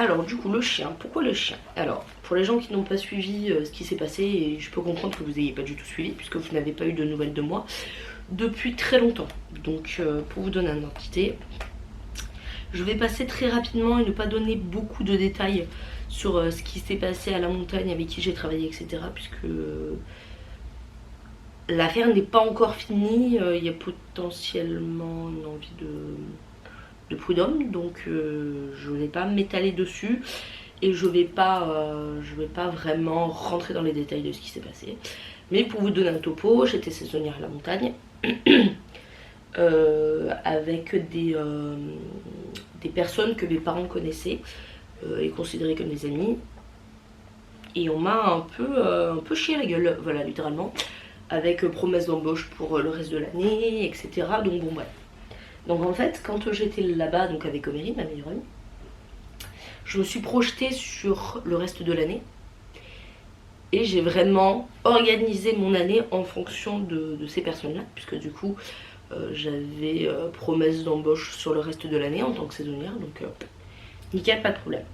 Alors du coup le chien, pourquoi le chien? Alors pour les gens qui n'ont pas suivi ce qui s'est passé, et je peux comprendre que vous n'ayez pas du tout suivi puisque vous n'avez pas eu de nouvelles de moi depuis très longtemps. Donc pour vous donner un ordre d'idée, je vais passer très rapidement et ne pas donner beaucoup de détails sur ce qui s'est passé à la montagne, avec qui j'ai travaillé, etc. Puisque l'affaire n'est pas encore finie, il y a potentiellement une envie de prud'homme, donc je ne vais pas m'étaler dessus et je vais pas vraiment rentrer dans les détails de ce qui s'est passé. Mais pour vous donner un topo, j'étais saisonnière à la montagne avec des personnes que mes parents connaissaient et considéraient comme des amis, et on m'a un peu chié la gueule, voilà, littéralement, avec promesse d'embauche pour le reste de l'année, etc. Donc bon, voilà. Donc en fait, quand j'étais là-bas, donc avec Omeri, ma meilleure amie, je me suis projetée sur le reste de l'année et j'ai vraiment organisé mon année en fonction de ces personnes-là, puisque du coup j'avais promesse d'embauche sur le reste de l'année en tant que saisonnière, donc nickel, pas de problème.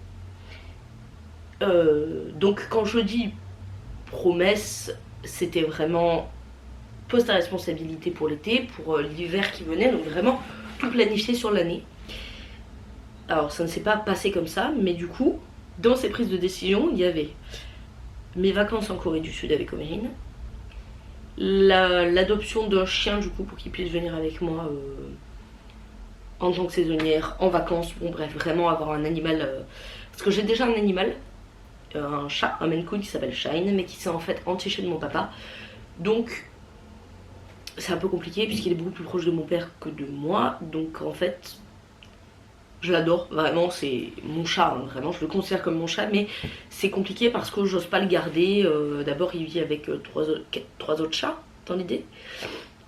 Donc quand je dis promesse, c'était vraiment poste à responsabilité pour l'été, pour l'hiver qui venait, donc vraiment tout planifié sur l'année. Alors ça ne s'est pas passé comme ça, mais du coup, dans ces prises de décision, il y avait mes vacances en Corée du Sud avec Omérine, l'adoption d'un chien du coup pour qu'il puisse venir avec moi en tant que saisonnière, en vacances, bon bref, vraiment avoir un animal, parce que j'ai déjà un animal, un chat, un Maine Coon qui s'appelle Shine, mais qui s'est en fait entiché de mon papa, donc c'est un peu compliqué puisqu'il est beaucoup plus proche de mon père que de moi, donc en fait je l'adore, vraiment c'est mon chat, hein, vraiment je le considère comme mon chat, mais c'est compliqué parce que j'ose pas le garder. D'abord il vit avec trois autres chats dans l'idée,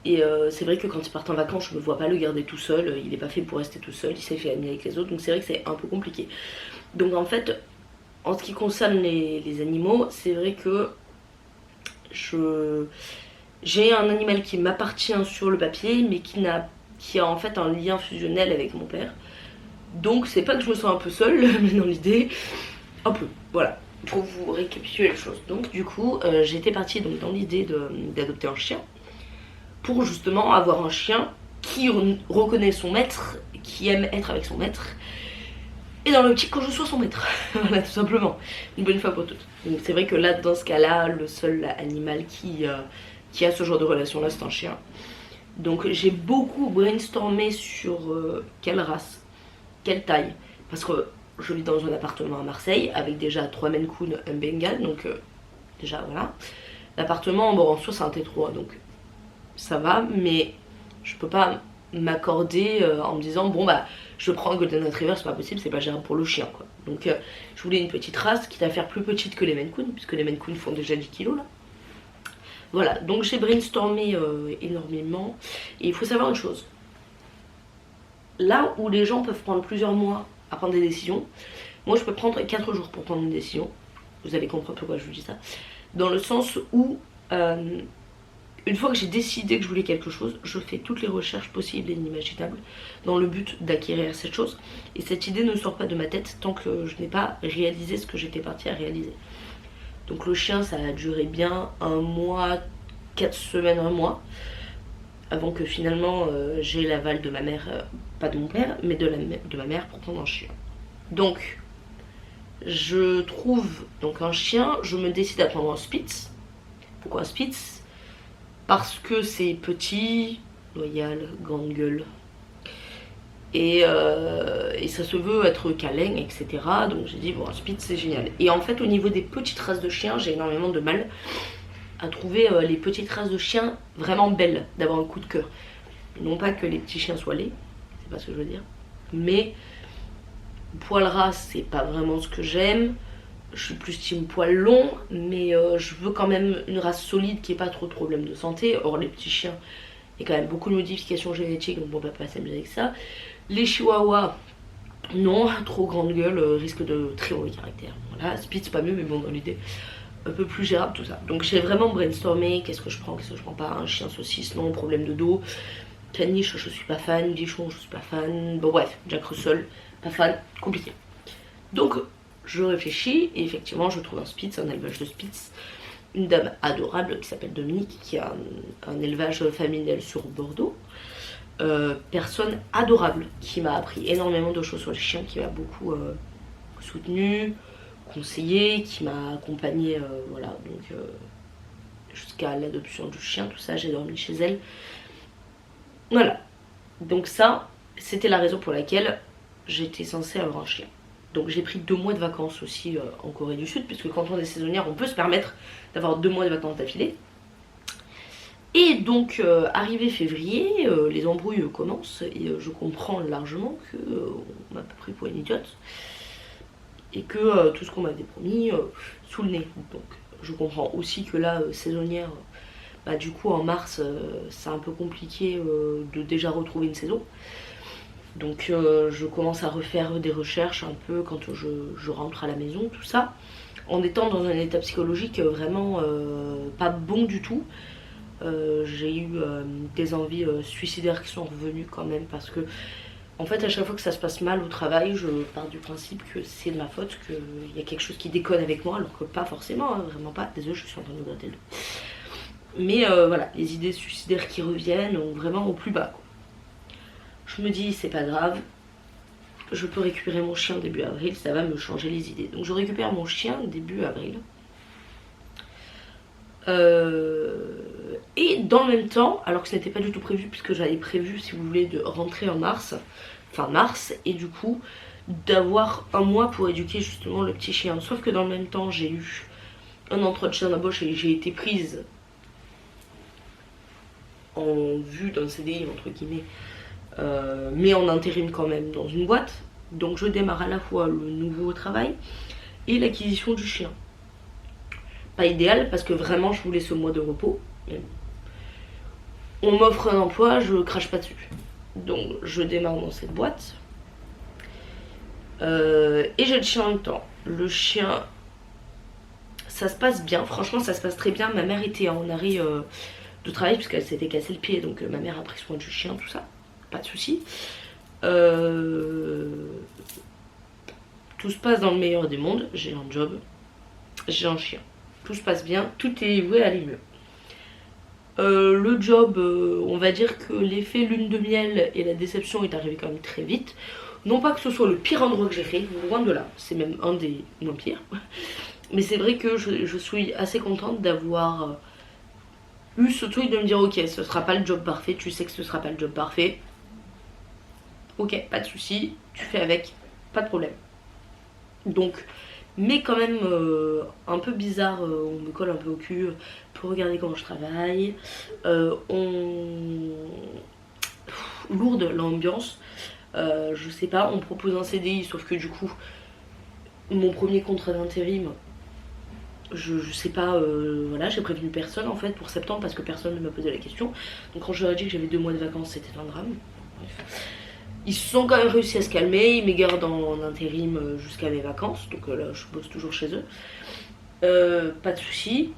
et c'est vrai que quand ils partent en vacances je ne me vois pas le garder tout seul, il est pas fait pour rester tout seul, il s'est fait ami avec les autres, donc c'est vrai que c'est un peu compliqué. Donc en fait, en ce qui concerne les animaux, c'est vrai que j'ai un animal qui m'appartient sur le papier, mais qui a en fait un lien fusionnel avec mon père. Donc c'est pas que je me sens un peu seule, mais dans l'idée, un peu, voilà, pour vous récapituler les choses. Donc du coup, j'étais partie donc, dans l'idée d'adopter un chien, pour justement avoir un chien qui reconnaît son maître, qui aime être avec son maître, et dans l'optique que je sois son maître, voilà, tout simplement, une bonne fois pour toutes. Donc c'est vrai que là, dans ce cas-là, le seul animal qui a ce genre de relation là, c'est un chien. Donc j'ai beaucoup brainstormé sur quelle race, quelle taille, parce que je vis dans un appartement à Marseille avec déjà 3 Maine Coon, un Bengale, donc déjà voilà. L'appartement, bon en soi c'est un T3, donc ça va, mais je peux pas m'accorder en me disant bon bah je prends un Golden Retriever, c'est pas possible, c'est pas gérable pour le chien quoi. Donc je voulais une petite race, quitte à faire plus petite que les Maine Coon, puisque les Maine Coon font déjà 10 kilos là. Voilà, donc j'ai brainstormé énormément, et il faut savoir une chose. Là où les gens peuvent prendre plusieurs mois à prendre des décisions, moi je peux prendre 4 jours pour prendre une décision. Vous allez comprendre pourquoi je vous dis ça. Dans le sens où, une fois que j'ai décidé que je voulais quelque chose, je fais toutes les recherches possibles et inimaginables dans le but d'acquérir cette chose. Et cette idée ne sort pas de ma tête tant que je n'ai pas réalisé ce que j'étais partie à réaliser. Donc le chien, ça a duré bien 1 mois, 4 semaines, 1 mois, avant que finalement j'ai l'aval de ma mère, pas de mon père, mais de ma mère pour prendre un chien. Donc je trouve donc un chien, je me décide à prendre un Spitz. Pourquoi un Spitz? Parce que c'est petit, loyal, grande gueule, et ça se veut être câlin, etc. Donc j'ai dit bon, un Spitz c'est génial. Et en fait au niveau des petites races de chiens, j'ai énormément de mal à trouver les petites races de chiens vraiment belles, d'avoir un coup de cœur. Non pas que les petits chiens soient laids, c'est pas ce que je veux dire, mais poil ras c'est pas vraiment ce que j'aime. Je suis plus team poil long, mais je veux quand même une race solide qui ait pas trop de problèmes de santé. Or les petits chiens, il y a quand même beaucoup de modifications génétiques, donc on va pas s'amuser avec ça. Les chihuahuas, non, trop grande gueule, risque de très mauvais caractère. Voilà, Spitz pas mieux, mais bon dans l'idée un peu plus gérable tout ça. Donc j'ai vraiment brainstormé, qu'est-ce que je prends, qu'est-ce que je prends pas. Un chien saucisse, non, problème de dos. Caniche, je suis pas fan. Bichon, je suis pas fan. Bon bref, Jack Russell, pas fan, compliqué. Donc je réfléchis et effectivement je trouve un Spitz, un élevage de Spitz, une dame adorable qui s'appelle Dominique, qui a un élevage familial sur Bordeaux. Personne adorable qui m'a appris énormément de choses sur les chiens, qui m'a beaucoup soutenu, conseillé, qui m'a accompagné, voilà, donc jusqu'à l'adoption du chien, tout ça, j'ai dormi chez elle. Voilà, donc ça, c'était la raison pour laquelle j'étais censée avoir un chien. Donc j'ai pris 2 mois de vacances aussi en Corée du Sud, puisque quand on est saisonnière, on peut se permettre d'avoir 2 mois de vacances d'affilée. Et donc arrivé février, les embrouilles commencent et je comprends largement qu'on m'a pas pris pour une idiote et que tout ce qu'on m'avait promis sous le nez. Donc je comprends aussi que là, saisonnière, bah, du coup en mars, c'est un peu compliqué de déjà retrouver une saison. Donc je commence à refaire des recherches un peu quand je rentre à la maison, tout ça, en étant dans un état psychologique vraiment pas bon du tout. J'ai eu des envies suicidaires qui sont revenues quand même, parce que en fait à chaque fois que ça se passe mal au travail, je pars du principe que c'est de ma faute, qu'il y a quelque chose qui déconne avec moi, alors que pas forcément, hein, vraiment pas. Désolée, je suis en train de gratter le dos. Mais voilà, les idées suicidaires qui reviennent vraiment au plus bas, quoi. Je me dis c'est pas grave, je peux récupérer mon chien début avril, ça va me changer les idées. Donc je récupère mon chien début avril. Et dans le même temps, alors que ce n'était pas du tout prévu, puisque j'avais prévu, si vous voulez, de rentrer en mars, fin mars, et du coup d'avoir un mois pour éduquer justement le petit chien. Sauf que dans le même temps, j'ai eu un entretien d'embauche et j'ai été prise en vue d'un CDI entre guillemets, mais en intérim quand même dans une boîte. Donc je démarre à la fois le nouveau travail et l'acquisition du chien. Pas idéal parce que vraiment je voulais ce mois de repos. On m'offre un emploi, je crache pas dessus. Donc je démarre dans cette boîte. Et j'ai le chien en même temps. Le chien, ça se passe bien, franchement ça se passe très bien. Ma mère était en arrêt de travail puisqu'elle s'était cassé le pied, donc ma mère a pris soin du chien, tout ça, pas de soucis. Tout se passe dans le meilleur des mondes, j'ai un job, j'ai un chien. Tout se passe bien, tout est voué à aller mieux. Le job, on va dire que l'effet lune de miel et la déception est arrivé quand même très vite. Non pas que ce soit le pire endroit que j'ai fait, loin de là, c'est même un des moins pires. Mais c'est vrai que je suis assez contente d'avoir eu ce truc de me dire ok, ce sera pas le job parfait, tu sais que ce sera pas le job parfait. Ok, pas de soucis, tu fais avec, pas de problème. Donc, mais quand même un peu bizarre, on me colle un peu au cul pour regarder comment je travaille. Lourde l'ambiance, je sais pas, on me propose un CDI, sauf que du coup, mon premier contrat d'intérim, je sais pas, voilà, j'ai prévenu personne en fait pour septembre parce que personne ne m'a posé la question. Donc quand je leur ai dit que j'avais 2 mois de vacances, c'était un drame. Bref. Ils sont quand même réussi à se calmer, ils me gardent en intérim jusqu'à mes vacances, donc là je bosse toujours chez eux. Pas de soucis,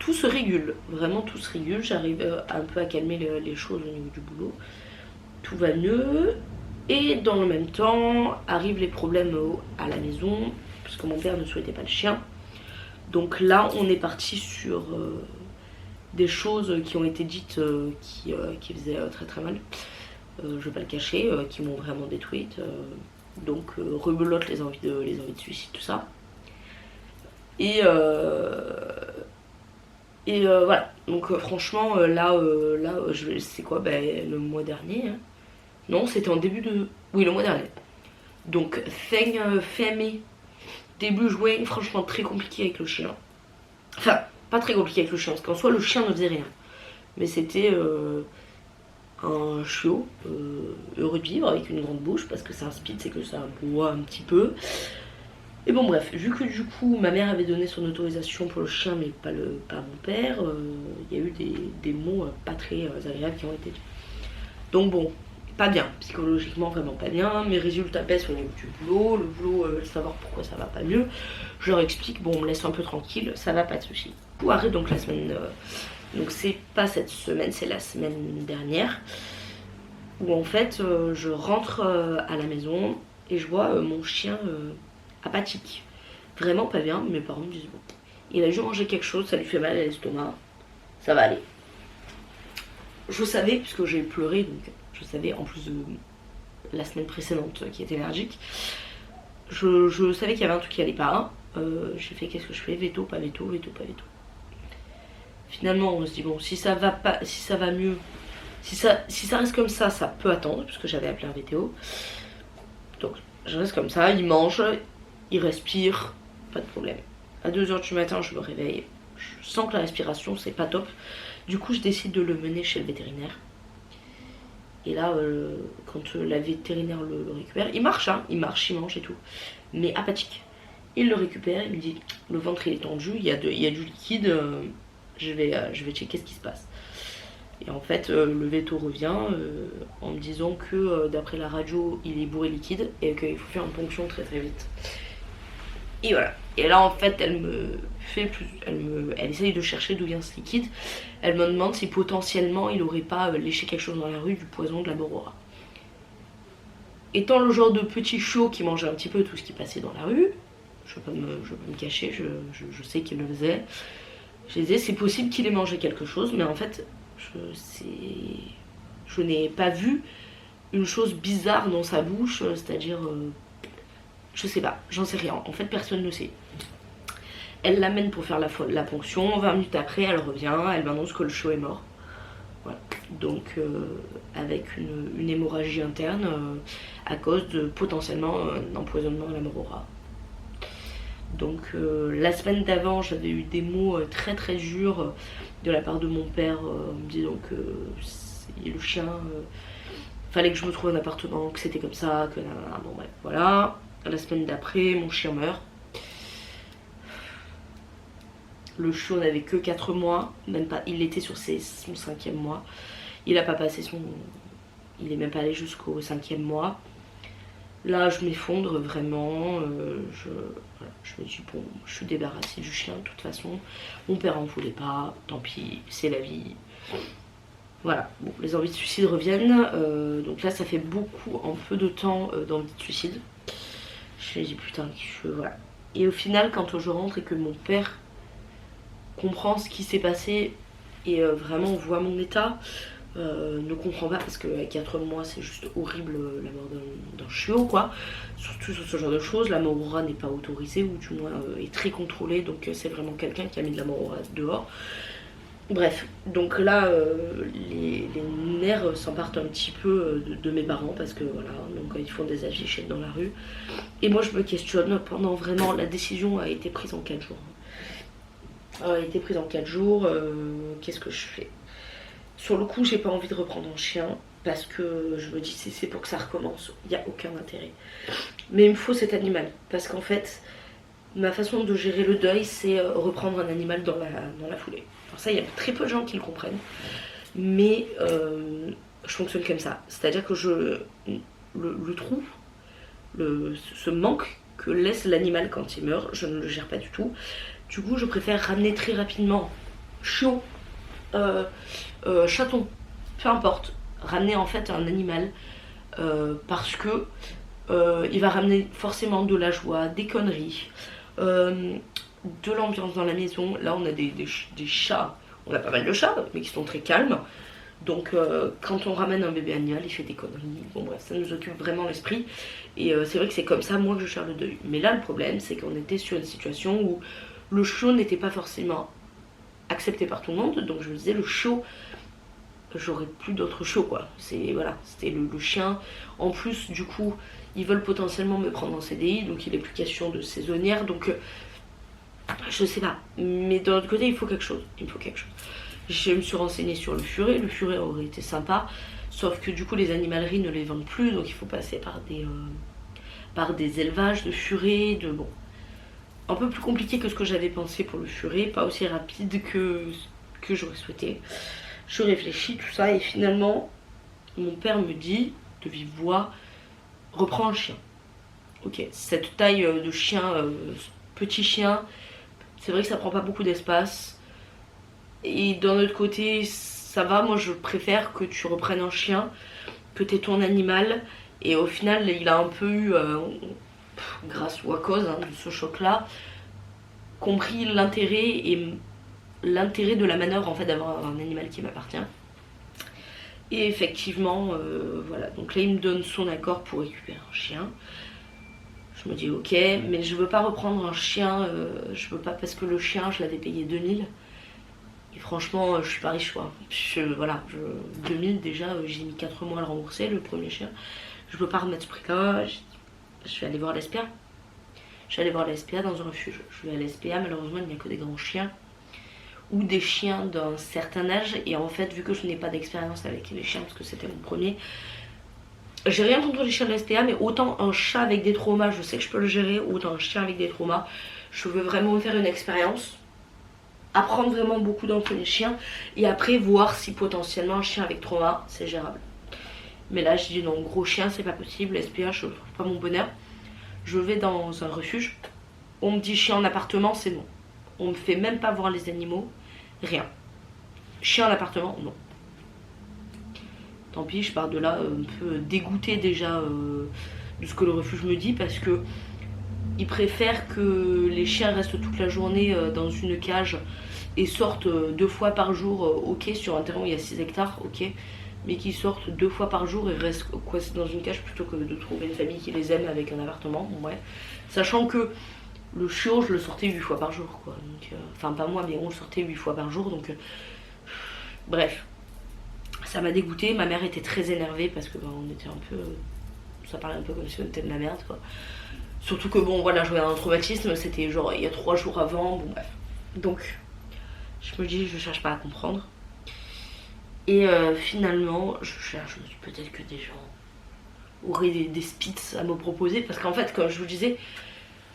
tout se régule, vraiment tout se régule, j'arrive un peu à calmer les choses au niveau du boulot, tout va mieux. Et dans le même temps arrivent les problèmes à la maison, parce que mon père ne souhaitait pas le chien. Donc là on est parti sur des choses qui ont été dites qui faisaient très très mal. Je vais pas le cacher, qui m'ont vraiment détruite. Donc rebelote les envies de suicide, tout ça. Et voilà. Donc franchement là c'est quoi, le mois dernier, hein. Non, c'était en début de... Oui, le mois dernier. Donc fin mai, début juin, franchement très compliqué avec le chien. Enfin, pas très compliqué avec le chien, parce qu'en soi le chien ne faisait rien. Mais c'était... un chiot heureux de vivre avec une grande bouche parce que c'est un Spitz et que ça boit un petit peu. Et bon bref, vu que du coup ma mère avait donné son autorisation pour le chien mais pas mon père, il y a eu des mots pas très agréables qui ont été dits. Donc bon, pas bien, psychologiquement vraiment pas bien, mes résultats baissent au niveau du boulot, le boulot savoir pourquoi ça va pas mieux, je leur explique, bon on me laisse un peu tranquille, ça va pas de soucis. Ou arrête donc la semaine... Donc c'est pas cette semaine, c'est la semaine dernière où en fait je rentre à la maison et je vois mon chien apathique. Vraiment pas bien. Mes parents me disent bon, il a dû manger quelque chose, ça lui fait mal à l'estomac, ça va aller. Je savais, puisque j'ai pleuré, donc je savais en plus de la semaine précédente qui était allergique, je savais qu'il y avait un truc qui allait pas. J'ai fait qu'est-ce que je fais, veto, pas veto, veto, pas veto. Finalement on se dit bon, si ça va pas, si ça va mieux, si ça reste comme ça peut attendre, puisque j'avais appelé un VTO. Donc je reste comme ça, il mange, il respire, pas de problème. À 2h du matin je me réveille, je sens que la respiration c'est pas top. Du coup je décide de le mener chez le vétérinaire. Et là quand la vétérinaire le récupère, il marche, il mange et tout, mais apathique. Il le récupère, il me dit le ventre il est tendu, il y a du liquide, je vais checker ce qui se passe. Et en fait le veto revient en me disant que d'après la radio il est bourré liquide et qu'il faut faire une ponction très très vite. Et voilà. Et là en fait elle essaye de chercher d'où vient ce liquide. Elle me demande si potentiellement il aurait pas léché quelque chose dans la rue, du poison, de la morora. Étant le genre de petit chiot qui mangeait un petit peu tout ce qui passait dans la rue, je peux me cacher, je sais qu'il le faisait. Je disais c'est possible qu'il ait mangé quelque chose, mais en fait je n'ai pas vu une chose bizarre dans sa bouche, c'est-à-dire je sais pas, j'en sais rien, en fait personne ne sait. Elle l'amène pour faire la ponction, 20 minutes après elle revient, elle m'annonce que le chiot est mort. Voilà. Donc avec une hémorragie interne à cause de potentiellement un empoisonnement à la morora. Donc la semaine d'avant j'avais eu des mots très très durs de la part de mon père me disant que le chien fallait que je me trouve un appartement, que c'était comme ça, que bon bref voilà. La semaine d'après mon chien meurt. Le chiot n'avait que 4 mois, même pas, il était sur son 5e mois. Il a pas passé il est même pas allé jusqu'au 5e mois. Là je m'effondre vraiment, je me dis bon, je suis débarrassée du chien de toute façon, mon père en voulait pas, tant pis, c'est la vie. Voilà, bon, les envies de suicide reviennent, donc là ça fait beaucoup, en peu de temps d'envie de suicide. Je me dis putain, voilà. Et au final quand je rentre et que mon père comprend ce qui s'est passé et vraiment voit mon état, ne comprend pas parce qu'à 4 mois c'est juste horrible la mort d'un chiot quoi, surtout sur ce genre de choses. La morora n'est pas autorisée ou du moins est très contrôlée, donc c'est vraiment quelqu'un qui a mis de la morora dehors. Bref, donc là les nerfs s'empartent un petit peu de mes parents parce que voilà, donc ils font des affichettes dans la rue et moi je me questionne pendant vraiment, la décision a été prise en 4 jours. Qu'est-ce que je fais? Sur le coup j'ai pas envie de reprendre un chien parce que je me dis si c'est pour que ça recommence, il n'y a aucun intérêt. Mais il me faut cet animal parce qu'en fait ma façon de gérer le deuil c'est reprendre un animal dans la foulée. Alors ça il y a très peu de gens qui le comprennent, mais je fonctionne comme ça. C'est-à-dire que le trou, ce manque que laisse l'animal quand il meurt, je ne le gère pas du tout. Du coup je préfère ramener très rapidement chiot, chaton, peu importe, ramener en fait un animal parce que il va ramener forcément de la joie, des conneries, de l'ambiance dans la maison. Là on a des chats, on a pas mal de chats mais qui sont très calmes, donc quand on ramène un bébé animal il fait des conneries, bon bref ça nous occupe vraiment l'esprit et c'est vrai que c'est comme ça moi que je gère le deuil. Mais là le problème c'est qu'on était sur une situation où le chiot n'était pas forcément accepté par tout le monde, donc je me disais le chiot, j'aurais plus d'autres chiots quoi. Voilà, c'était le chien. En plus du coup ils veulent potentiellement me prendre en CDI, donc il est plus question de saisonnière, donc je sais pas. Mais d'un autre côté il faut quelque chose, Je me suis renseignée sur le furet aurait été sympa, sauf que du coup les animaleries ne les vendent plus, donc il faut passer par des élevages de furets, bon, un peu plus compliqué que ce que j'avais pensé pour le furet, pas aussi rapide que j'aurais souhaité. Je réfléchis tout ça et finalement mon père me dit de vive voix, reprends un chien. Ok, cette taille de chien, petit chien, c'est vrai que ça prend pas beaucoup d'espace et d'un autre côté ça va, moi je préfère que tu reprennes un chien, que t'aies ton animal. Et au final il a un peu eu grâce ou à cause de ce choc-là, compris l'intérêt de la manœuvre en fait d'avoir un animal qui m'appartient. Et effectivement, voilà, donc là il me donne son accord pour récupérer un chien. Je me dis ok, mais je veux pas reprendre un chien, je veux pas parce que le chien je l'avais payé 2000. Et franchement, je suis pas riche quoi. 2000 déjà, j'ai mis 4 mois à le rembourser le premier chien. Je peux pas remettre ce prix-là. Je vais aller voir l'SPA. Je vais aller voir l'SPA dans un refuge. Je vais à l'SPA, malheureusement il n'y a que des grands chiens ou des chiens d'un certain âge. Et en fait, vu que je n'ai pas d'expérience avec les chiens, parce que c'était mon premier, j'ai rien contre les chiens de l'SPA, mais autant un chat avec des traumas, je sais que je peux le gérer, autant un chien avec des traumas, je veux vraiment me faire une expérience, apprendre vraiment beaucoup dans les chiens, et après voir si potentiellement un chien avec trauma, c'est gérable. Mais là, je dis non, gros chien, c'est pas possible, l'SPA, je trouve pas mon bonheur. Je vais dans un refuge, on me dit chien en appartement, c'est non. On me fait même pas voir les animaux, rien. Chien en appartement, non. Tant pis, je pars de là un peu dégoûtée déjà de ce que le refuge me dit, parce que ils préfèrent que les chiens restent toute la journée dans une cage et sortent 2 fois par jour, ok, sur un terrain où il y a 6 hectares, ok, mais qu'ils sortent 2 fois par jour et restent coincés dans une cage plutôt que de trouver une famille qui les aime avec un appartement, ouais. Sachant que le chiot, je le sortais 8 fois par jour, quoi. Donc, enfin, pas moi, mais on le sortait 8 fois par jour, donc bref. Ça m'a dégoûté, ma mère était très énervée parce que on était un peu. Ça parlait un peu comme si on était de la merde quoi. Surtout que bon voilà, j'avais un traumatisme, c'était genre il y a 3 jours avant, bon bref. Donc je me dis je cherche pas à comprendre. Et finalement je cherche, je me dis peut-être que des gens auraient des spitz à me proposer. Parce qu'en fait comme je vous disais,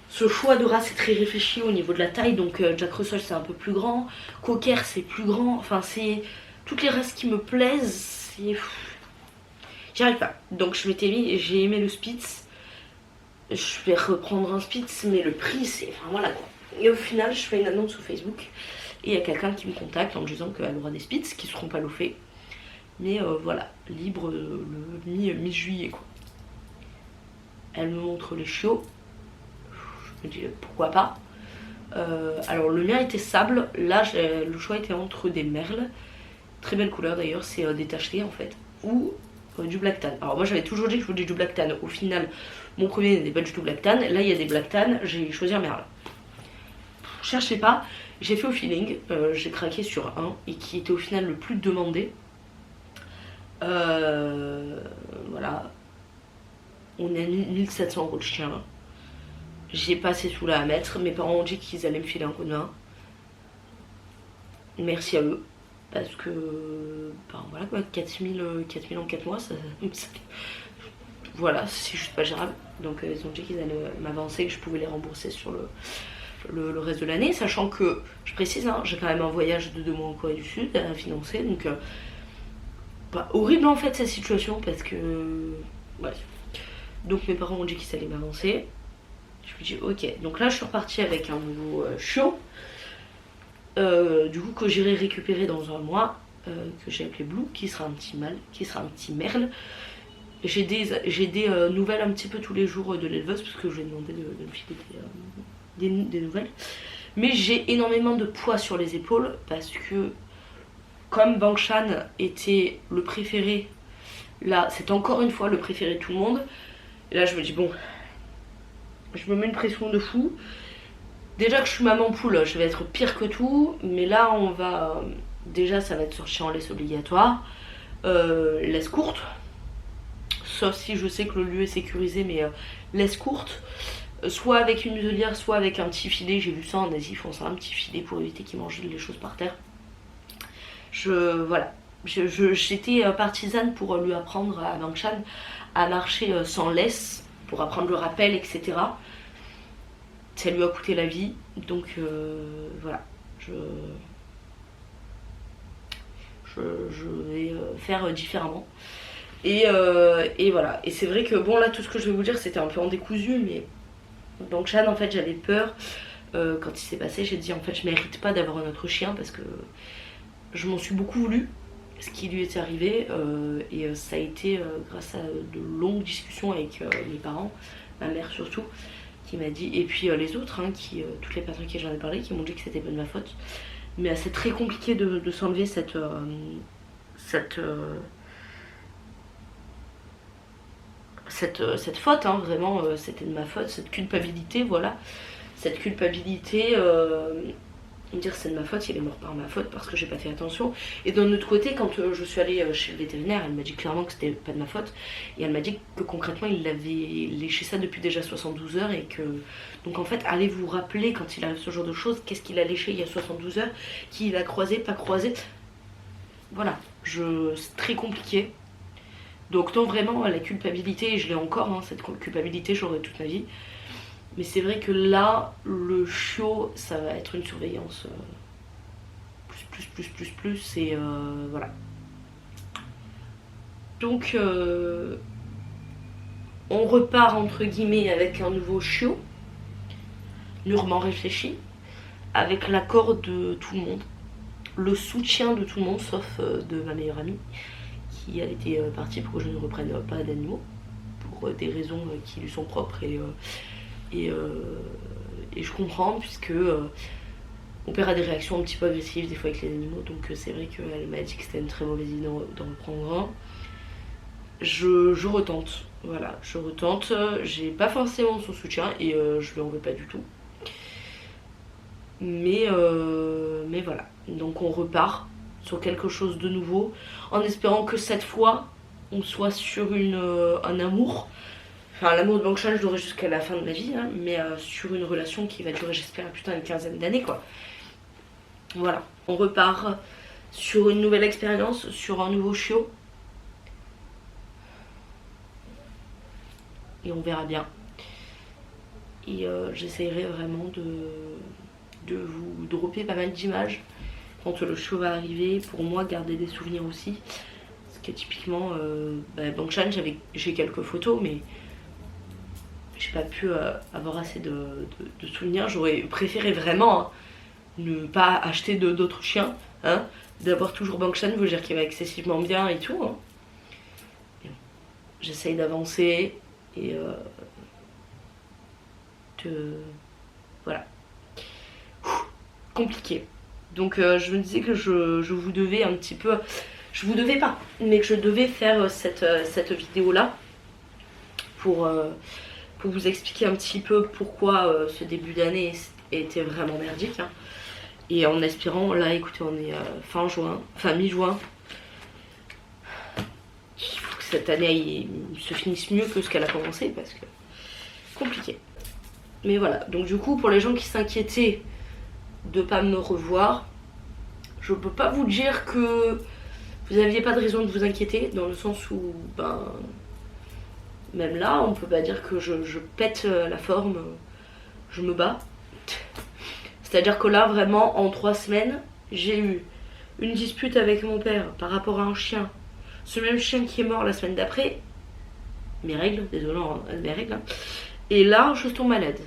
ce choix de race est très réfléchi au niveau de la taille. Donc Jack Russell c'est un peu plus grand, Cocker c'est plus grand, enfin c'est. Toutes les races qui me plaisent, j'y arrive pas. Donc je m'étais mis, j'ai aimé le Spitz. Je vais reprendre un Spitz, mais le prix c'est. Enfin voilà quoi. Et au final, je fais une annonce sur Facebook. Et il y a quelqu'un qui me contacte en me disant qu'elle aura des Spitz qui seront pas loffés. Mais voilà, libre le mi-juillet quoi. Elle me montre les chiots. Je me dis pourquoi pas. Alors le mien était sable. Là, le choix était entre des merles. Très belle couleur d'ailleurs, c'est des tachetés en fait. Ou du black tan. Alors moi j'avais toujours dit que je voulais du black tan. Au final, mon premier n'était pas du tout black tan. Là il y a des black tan, j'ai choisi un merle. Cherchez pas, j'ai fait au feeling. J'ai craqué sur un et qui était au final le plus demandé. Voilà. On a mis 1700 € le chien là. J'ai pas assez sous là à mettre. Mes parents ont dit qu'ils allaient me filer un coup de main. Merci à eux. Parce que, ben voilà quoi, 4000 en 4 mois, ça voilà, c'est juste pas gérable. Donc ils ont dit qu'ils allaient m'avancer, que je pouvais les rembourser sur le reste de l'année. Sachant que, je précise, hein, j'ai quand même un voyage de 2 mois en Corée du Sud à financer. Donc, horrible en fait cette situation parce que, bref. Donc mes parents ont dit qu'ils allaient m'avancer. Je me dis ok, donc là je suis repartie avec un nouveau chiot. Du coup que j'irai récupérer dans un mois, que j'ai appelé Blue, qui sera un petit mâle, qui sera un petit merle. J'ai des nouvelles un petit peu tous les jours de l'éleveuse parce que je lui ai demandé de me filer des nouvelles. Mais j'ai énormément de poids sur les épaules parce que comme Bangshan était le préféré, là c'est encore une fois le préféré de tout le monde. Et là je me dis bon, je me mets une pression de fou. Déjà que je suis maman poule, je vais être pire que tout, mais là on va. Déjà ça va être sorti en laisse obligatoire, laisse courte, sauf si je sais que le lieu est sécurisé, mais laisse courte, soit avec une muselière, soit avec un petit filet. J'ai vu ça en Asie, ils font ça, un petit filet pour éviter qu'ils mangent les choses par terre. Voilà, j'étais partisane pour lui apprendre à Bangshan à marcher sans laisse, pour apprendre le rappel, etc. Ça lui a coûté la vie, donc voilà, je vais faire différemment. Et voilà, et c'est vrai que bon là tout ce que je vais vous dire c'était un peu en décousu, mais donc Chan en fait j'avais peur quand il s'est passé, j'ai dit en fait je mérite pas d'avoir un autre chien parce que je m'en suis beaucoup voulu. ce qui lui était arrivé et ça a été grâce à de longues discussions avec mes parents, ma mère surtout, qui m'a dit, et puis les autres, hein, toutes les personnes qui j'en ai parlé, qui m'ont dit que c'était pas de ma faute. Mais c'est très compliqué de s'enlever cette faute, hein, vraiment, c'était de ma faute, cette culpabilité, voilà. Cette culpabilité, me dire c'est de ma faute, il est mort par ma faute parce que j'ai pas fait attention. Et d'un autre côté, quand je suis allée chez le vétérinaire, elle m'a dit clairement que c'était pas de ma faute. Et elle m'a dit que concrètement, il avait léché ça depuis déjà 72 heures et que... Donc en fait, allez vous rappeler quand il arrive ce genre de choses, qu'est-ce qu'il a léché il y a 72 heures, qui il a croisé, pas croisé. Voilà, c'est très compliqué. Donc non, vraiment, la culpabilité, et je l'ai encore, hein, cette culpabilité, j'aurai toute ma vie. Mais c'est vrai que là, le chiot, ça va être une surveillance plus, et voilà. Donc, on repart entre guillemets avec un nouveau chiot, mûrement réfléchi, avec l'accord de tout le monde, le soutien de tout le monde, sauf de ma meilleure amie, qui elle était partie pour que je ne reprenne pas d'animaux, pour des raisons qui lui sont propres et je comprends puisque mon père a des réactions un petit peu agressives des fois avec les animaux, donc c'est vrai qu'elle m'a dit que c'était une très mauvaise idée d'en reprendre un. Je retente, voilà, je retente, j'ai pas forcément son soutien et je lui en veux pas du tout. Mais voilà, donc on repart sur quelque chose de nouveau en espérant que cette fois on soit sur un amour. Enfin, l'amour de Bangshan, je l'aurai jusqu'à la fin de ma vie, hein, mais sur une relation qui va durer, j'espère, putain, une quinzaine d'années, quoi. Voilà, on repart sur une nouvelle expérience, sur un nouveau chiot. Et on verra bien. Et j'essayerai vraiment de vous dropper pas mal d'images quand le chiot va arriver, pour moi, garder des souvenirs aussi. Parce que typiquement, Bangshan, j'ai quelques photos, mais... j'ai pas pu avoir assez de souvenirs. J'aurais préféré vraiment hein, ne pas acheter d'autres chiens, hein, d'avoir toujours Bangshan veut dire qu'il va excessivement bien et tout. Hein. Bon, j'essaye d'avancer et voilà. Compliqué. Donc je me disais que je vous devais un petit peu... Je vous devais pas, mais que je devais faire cette vidéo là pour vous expliquer un petit peu pourquoi ce début d'année était vraiment merdique. Hein. Et en espérant, là écoutez, on est fin juin, enfin mi-juin. Il faut que cette année se finisse mieux que ce qu'elle a commencé parce que compliqué. Mais voilà, donc du coup pour les gens qui s'inquiétaient de pas me revoir, je peux pas vous dire que vous aviez pas de raison de vous inquiéter, dans le sens où ben même là on peut pas dire que je pète la forme, je me bats. C'est à dire que là vraiment en 3 semaines j'ai eu une dispute avec mon père par rapport à un chien, ce même chien qui est mort la semaine d'après, mes règles, désolé mes règles, hein. Et là je tombe malade.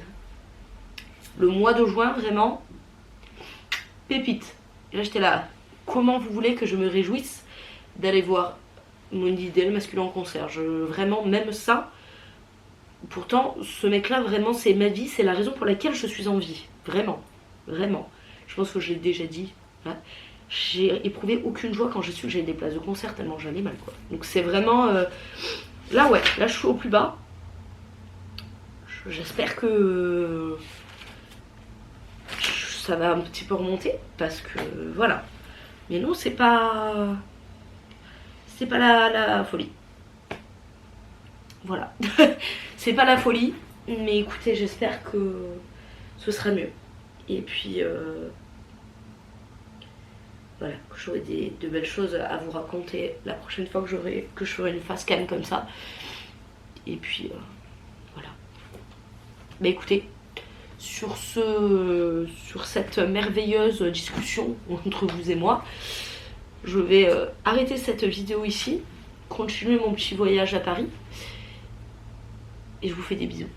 Le mois de juin vraiment pépite. Et là j'étais là, comment vous voulez que je me réjouisse d'aller voir mon idéal masculin en concert? Vraiment même ça, pourtant ce mec là vraiment c'est ma vie, c'est la raison pour laquelle je suis en vie, vraiment, vraiment. Je pense que je l'ai déjà dit, hein. J'ai éprouvé aucune joie quand j'ai su que j'avais des places de concert tellement j'allais mal quoi. Donc c'est vraiment là ouais, là je suis au plus bas. J'espère que ça va un petit peu remonter parce que voilà. Mais non, c'est pas la folie. Voilà. C'est pas la folie, mais écoutez, j'espère que ce sera mieux. Et puis voilà, que j'aurai de belles choses à vous raconter la prochaine fois que je ferai une face cam comme ça. Et puis voilà. Bah écoutez, sur cette merveilleuse discussion entre vous et moi, je vais arrêter cette vidéo ici, continuer mon petit voyage à Paris, et je vous fais des bisous.